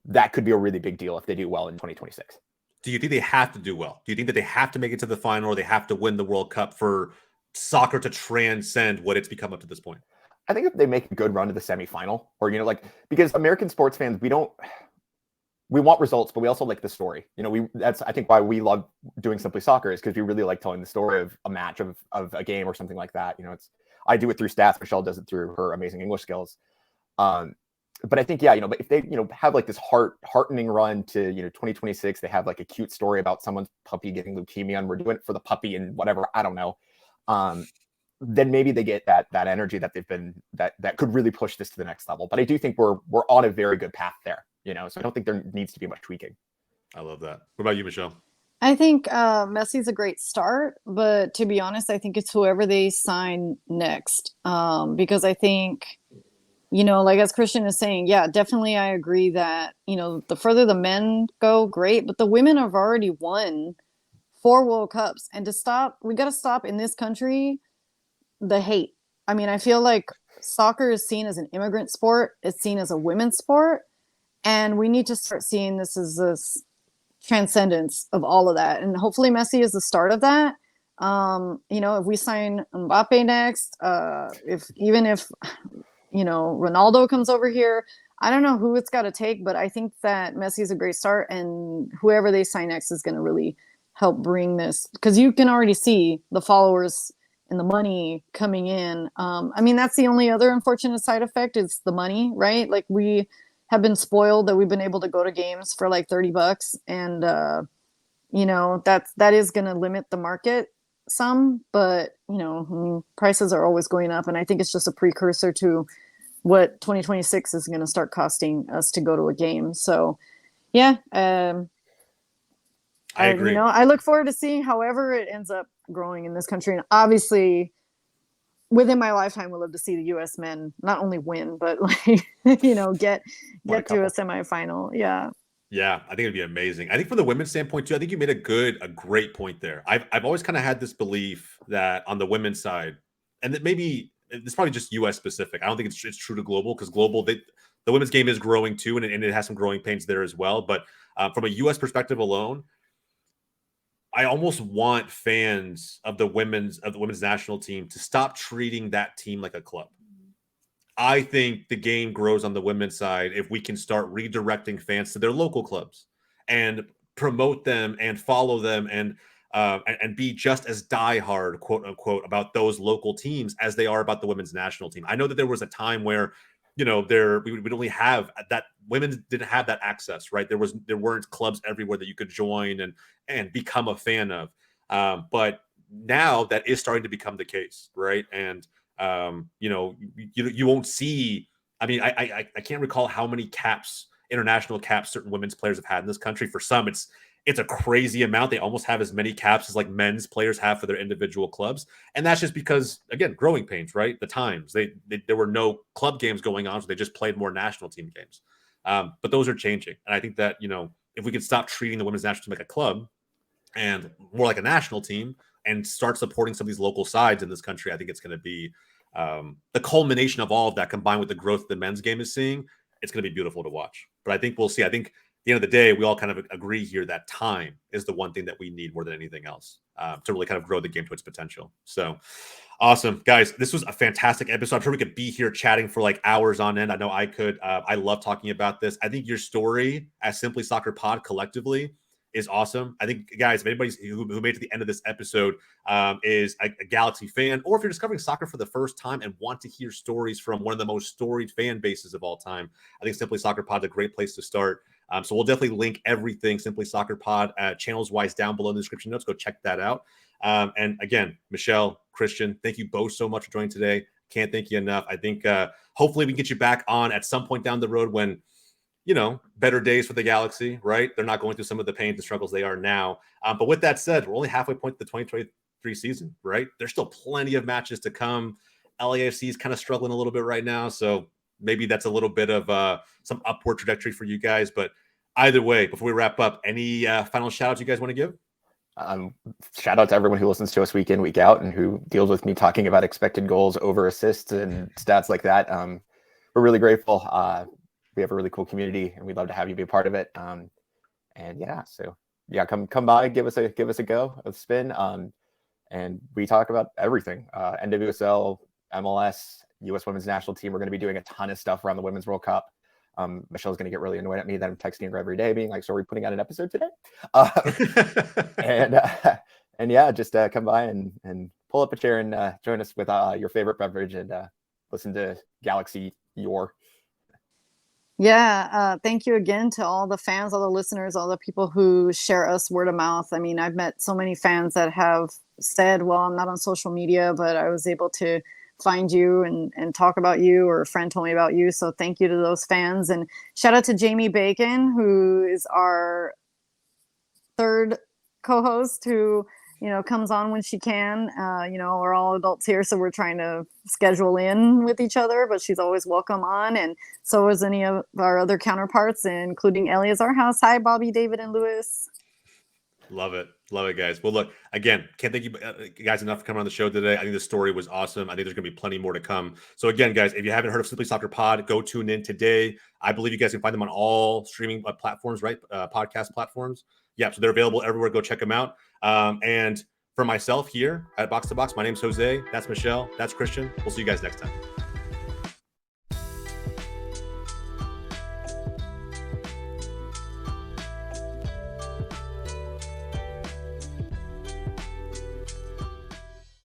that could be a really big deal if they do well in 2026. Do you think they have to do well? Do you think that they have to make it to the final, or they have to win the World Cup for soccer to transcend what it's become up to this point? I think if they make a good run to the semifinal, or, you know, like, because American sports fans, we want results, but we also like the story. You know, that's, I think, why we love doing Simply Soccer, is because we really like telling the story of a match, of a game or something like that. You know, I do it through stats. Michelle does it through her amazing English skills. But I think, yeah, you know, but if they, you know, have like this heartening run to, you know, 2026, they have like a cute story about someone's puppy getting leukemia and we're doing it for the puppy and whatever, I don't know. Then maybe they get that energy that they've been, that could really push this to the next level. But I do think we're on a very good path there, you know, so I don't think there needs to be much tweaking. I love that. What about you, Michelle? I think Messi's a great start, but to be honest, I think it's whoever they sign next. Because I think, you know, like as Christian is saying, yeah, definitely I agree that, you know, the further the men go, great, but the women have already won 4 World Cups. And we got to stop in this country the hate. I mean, I feel like soccer is seen as an immigrant sport. It's seen as a women's sport. And we need to start seeing this as this transcendence of all of that. And hopefully Messi is the start of that. You know, if we sign Mbappe next, if, you know, Ronaldo comes over here, I don't know who it's got to take, but I think that Messi is a great start, and whoever they sign next is going to really help bring this, because you can already see the followers and the money coming in. I mean, that's the only other unfortunate side effect is the money, right? Like, we have been spoiled that we've been able to go to games for like $30, and you know, that is going to limit the market some, but you know, prices are always going up, and I think it's just a precursor to what 2026 is going to start costing us to go to a game. So yeah, I agree. You know, I look forward to seeing however it ends up growing in this country. And obviously within my lifetime would love to see the U.S. men not only win, but like, you know, get to a semifinal. Yeah. Yeah, I think it'd be amazing. I think from the women's standpoint too, I think you made a great point there. I've always kind of had this belief that on the women's side, and that maybe it's probably just U.S. specific. I don't think it's true to global, because global, the women's game is growing too, and it has some growing pains there as well. But from a U.S. perspective alone, I almost want fans of the women's national team to stop treating that team like a club. I think the game grows on the women's side if we can start redirecting fans to their local clubs and promote them and follow them and be just as diehard, quote unquote, about those local teams as they are about the women's national team. I know that there was a time where, you know, we'd only have that, women didn't have that access, right? There weren't clubs everywhere that you could join and become a fan of. But now that is starting to become the case, right? And you know, you won't see. I mean, I can't recall how many caps, international caps, certain women's players have had in this country. For some, it's a crazy amount. They almost have as many caps as like men's players have for their individual clubs, and that's just because, again, growing pains, right? The times there were no club games going on, so they just played more national team games. But those are changing, and I think that, you know, if we could stop treating the women's national team like a club and more like a national team, and start supporting some of these local sides in this country, I think it's going to be the culmination of all of that, combined with the growth the men's game is seeing. It's going to be beautiful to watch. But I think we'll see. I think at the end of the day, we all kind of agree here that time is the one thing that we need more than anything else to really kind of grow the game to its potential. So awesome, guys. This was a fantastic episode. I'm sure we could be here chatting for like hours on end. I know I could. I love talking about this. I think your story as Simply Soccer Pod collectively is awesome. I think, guys, if anybody who made it to the end of this episode is a Galaxy fan, or if you're discovering soccer for the first time and want to hear stories from one of the most storied fan bases of all time, I think Simply Soccer Pod is a great place to start. So we'll definitely link everything Simply Soccer Pod channels-wise down below in the description notes. Go check that out. And again, Michelle, Christian, thank you both so much for joining today. Can't thank you enough. I think hopefully we can get you back on at some point down the road when, you know, better days for the Galaxy, right? They're not going through some of the pains and struggles they are now. But with that said, we're only halfway point to the 2023 season, right? There's still plenty of matches to come. LAFC is kind of struggling a little bit right now, so maybe that's a little bit of some upward trajectory for you guys. But either way, before we wrap up, any final shout-outs you guys want to give? Shout out to everyone who listens to us week in, week out, and who deals with me talking about expected goals over assists and stats like that. We're really grateful. We have a really cool community, and we'd love to have you be a part of it. And yeah, so yeah, come by, give us a go, a spin. And we talk about everything: NWSL, MLS, U.S. Women's National Team. We're going to be doing a ton of stuff around the Women's World Cup. Michelle's going to get really annoyed at me that I'm texting her every day, being like, "So are we putting out an episode today?" And yeah, just come by and pull up a chair and join us with your favorite beverage and listen to Galaxy Your. Yeah, thank you again to all the fans, all the listeners, all the people who share us word of mouth. I mean, I've met so many fans that have said, well, I'm not on social media, but I was able to find you and talk about you, or a friend told me about you. So thank you to those fans. And shout out to Jamie Bacon, who is our third co-host, who, you know, comes on when she can. You know, we're all adults here, so we're trying to schedule in with each other, but she's always welcome on. And so is any of our other counterparts, including Ellie is our house. Hi, Bobby, David, and Lewis. Love it, guys. Well, look, again, can't thank you guys enough for coming on the show today. I think the story was awesome. I think there's going to be plenty more to come. So again, guys, if you haven't heard of Simply Soccer Pod, go tune in today. I believe you guys can find them on all streaming platforms, right? Podcast platforms. Yeah, so they're available everywhere. Go check them out. And for myself here at Box to Box, my name's Jose. That's Michelle. That's Christian. We'll see you guys next time.